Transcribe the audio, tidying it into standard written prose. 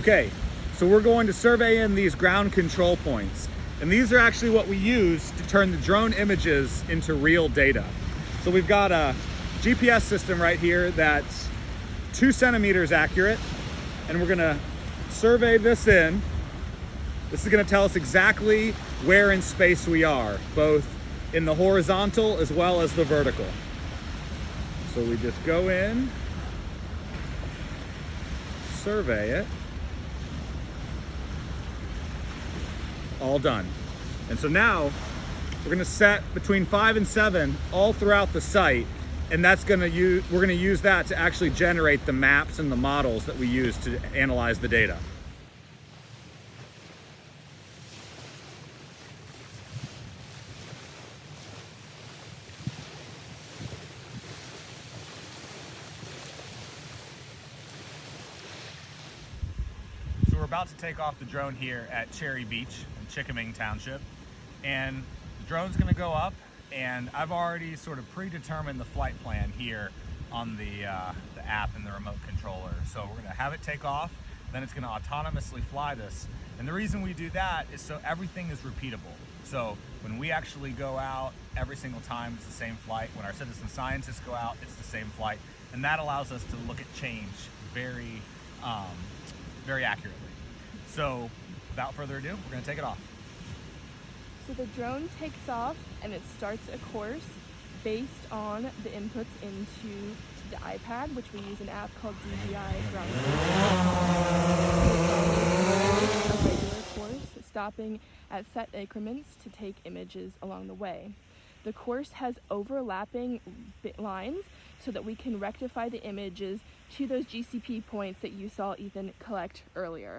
Okay, so we're going to survey in these ground control points. And these are actually what we use to turn the drone images into real data. So we've got a GPS system right here that's 2 centimeters accurate, and we're gonna survey this in. This is gonna tell us exactly where in space we are, both in the horizontal as well as the vertical. So we just go in, survey it, all done. And so now we're gonna set between 5 and 7 all throughout the site, and we're gonna use that to actually generate the maps and the models that we use to analyze the data. So we're about to take off the drone here at Cherry Beach in Chikaming Township, and the drone's gonna go up, and I've already sort of predetermined the flight plan here on the app and the remote controller. So we're gonna have it take off, then it's gonna autonomously fly this. And the reason we do that is so everything is repeatable. So when we actually go out every single time, it's the same flight. When our citizen scientists go out, it's the same flight. And that allows us to look at change very, very accurately. So without further ado, we're gonna take it off. So the drone takes off and it starts a course based on the inputs into the iPad, which we use an app called DJI Ground Control. A regular course, stopping at set increments to take images along the way. The course has overlapping lines so that we can rectify the images to those GCP points that you saw Ethan collect earlier.